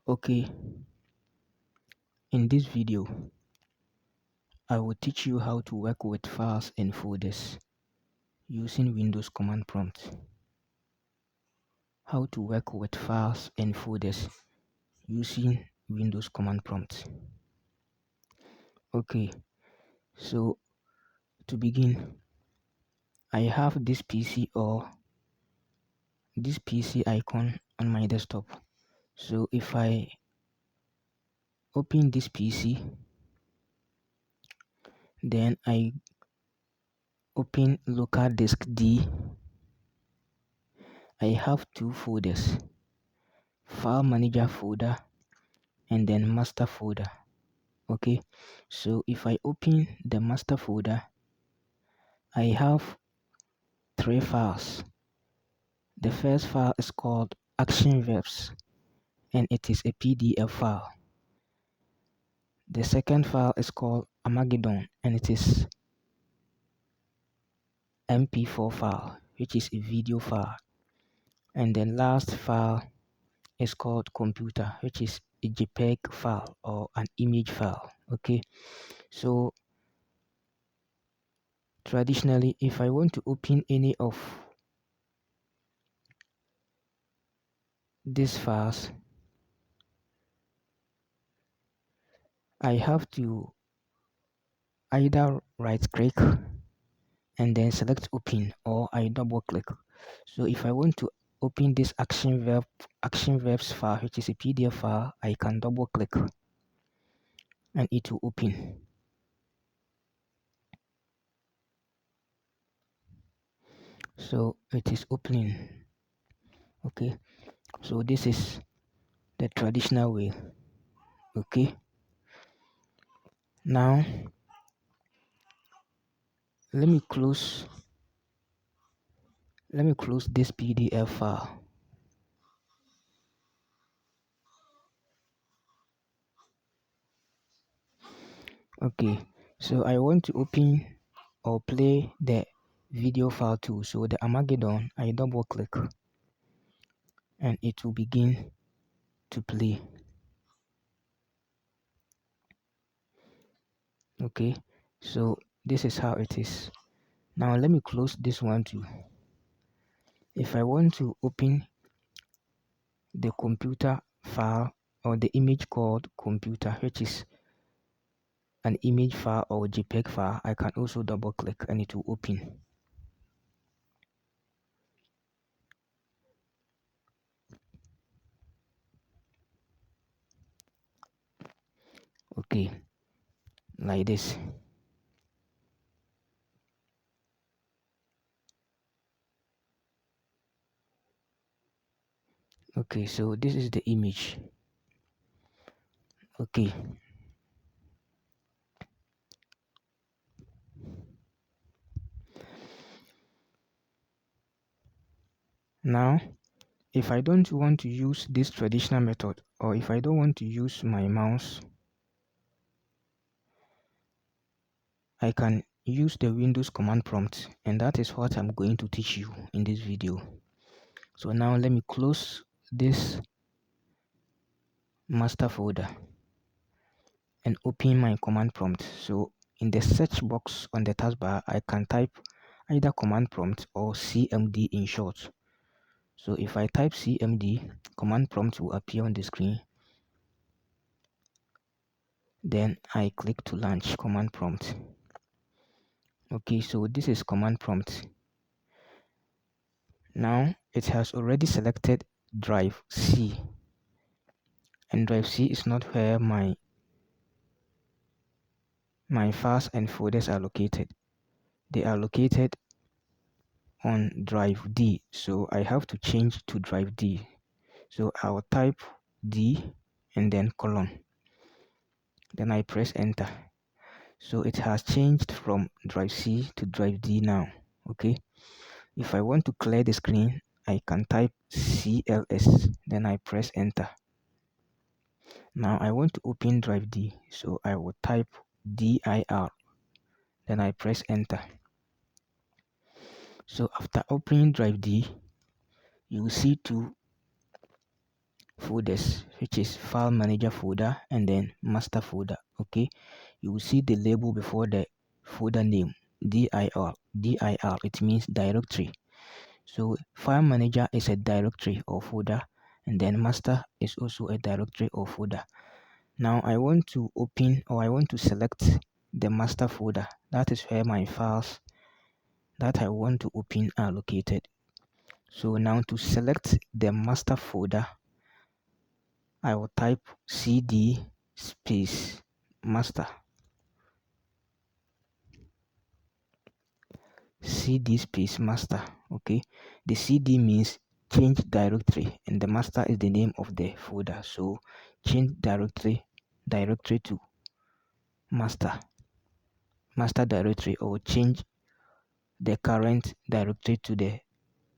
Okay, in this video, I will teach you how to work with files and folders using Windows command prompt. How to work with files and folders using Windows command prompt. Okay, so to begin, I have this PC or this PC icon on my desktop. So if I open this PC, then I open local disk D, I have two folders, file manager folder and then master folder. Okay, so if I open the master folder, I have three files. The first file is called action verbs and it is a PDF file. The second file is called Armageddon and it is MP4 file, which is a video file. And the last file is called computer, which is a JPEG file or an image file. Okay, so traditionally, if I want to open any of these files, I have to either right click and then select open, or I double click. So if I want to open this action verbs file, which is a PDF file, I can double click and it will open. So it is opening. Okay, so this is the traditional way. Okay, now let me close this PDF file. Okay, so I want to open or play the video file too. So the Armageddon, I double click and it will begin to play. Okay, so this is how it is. Now let me close this one too. If I want to open the computer file or the image called computer, which is an image file or JPEG file, I can also double click and it will open. Okay, like this. Okay, so this is the image. Okay, now if I don't want to use this traditional method, or if I don't want to use my mouse, I can use the Windows command prompt, and that is what I'm going to teach you in this video. So now let me close this master folder and open my command prompt. So in the search box on the taskbar, I can type either command prompt or CMD in short. So if I type CMD, command prompt will appear on the screen. Then I click to launch command prompt. Okay, so this is command prompt. Now it has already selected drive C, and drive C is not where my files and folders are located. They are located on drive D, so I have to change to drive D. So I will type D and then colon. Then I press enter. So it has changed from drive C to drive D now. Okay. If I want to clear the screen, I can type CLS. Then I press enter. Now I want to open drive D. So I will type DIR. Then I press enter. So after opening drive D, you will see two folders, which is file manager folder and then master folder. Okay, you will see the label before the folder name, dir. It means directory. So file manager is a directory or folder, and then master is also a directory or folder. Now I want to open, or I want to select the master folder. That is where my files that I want to open are located. So now to select the master folder, I will type cd space master. Cd space master. Okay, the cd means change directory and the master is the name of the folder. So change directory to master directory, or change the current directory to the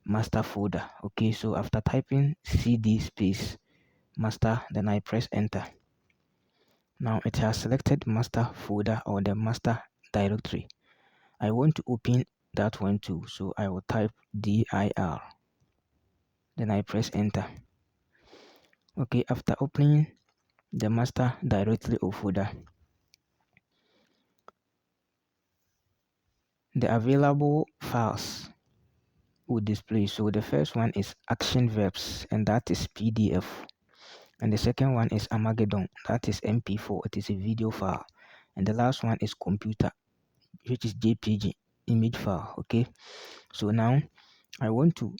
master folder. Okay, so after typing cd space master, then I press enter. Now it has selected master folder or the master directory. I want to open that one too, so I will type dir, then I press enter. Okay, after opening the master directory or folder, the available files will display. So the first one is action verbs, and that is PDF. And the second one is Armageddon, that is MP4, it is a video file. And the last one is computer, which is JPG, image file. Okay, so now I want to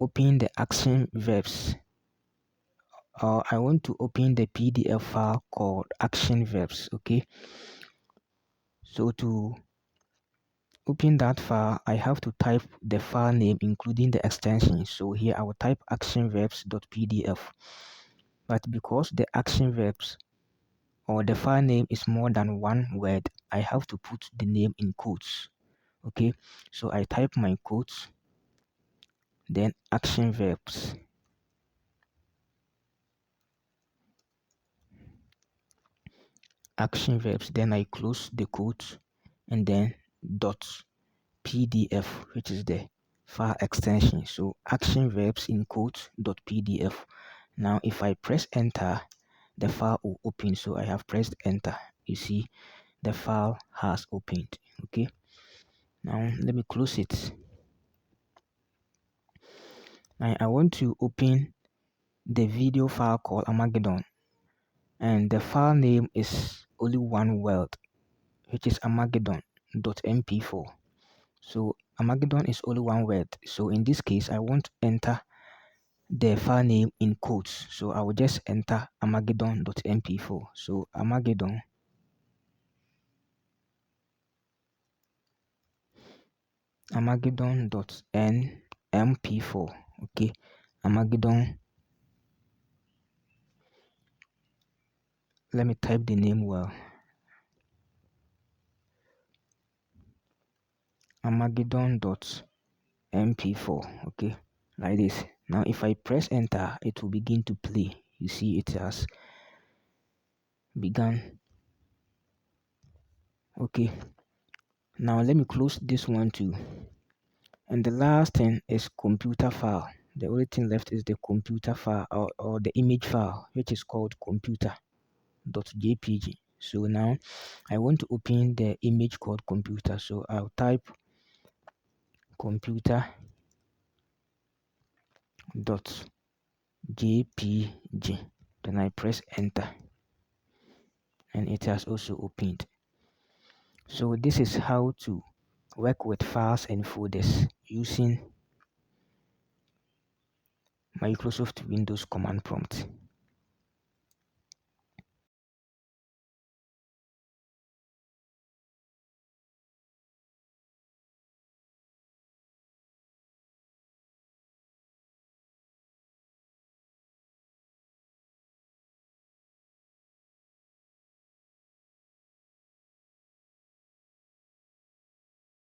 open the action verbs, or I want to open the PDF file called action verbs. Okay, so to open that file, I have to type the file name including the extension. So here I will type actionverbs.pdf. But because the action verbs or the file name is more than one word, I have to put the name in quotes. Okay, so I type my quotes, then action verbs. Action verbs, then I close the quotes and then dot PDF, which is the file extension. So action verbs in quotes dot PDF. Now if I press enter, the file will open. So I have pressed enter. You see the file has opened. Okay, now let me close it. Now I want to open the video file called Armageddon, and the file name is only one word, which is armageddon.mp4. So Armageddon is only one word. So in this case, I want to enter the file name in quotes. So I will just enter armageddon.mp4. So armageddon.mp4. Okay, Armageddon. Let me type the name well. Armageddon.mp4. Okay, like this. Now if I press enter, it will begin to play. You see it has begun. Okay, now let me close this one too. And the last thing is computer file. The only thing left is the computer file, or the image file, which is called computer.jpg. So now I want to open the image called computer. So I'll type computer.jpg. Then I press enter. And it has also opened. So this is how to work with files and folders using Microsoft Windows command prompt.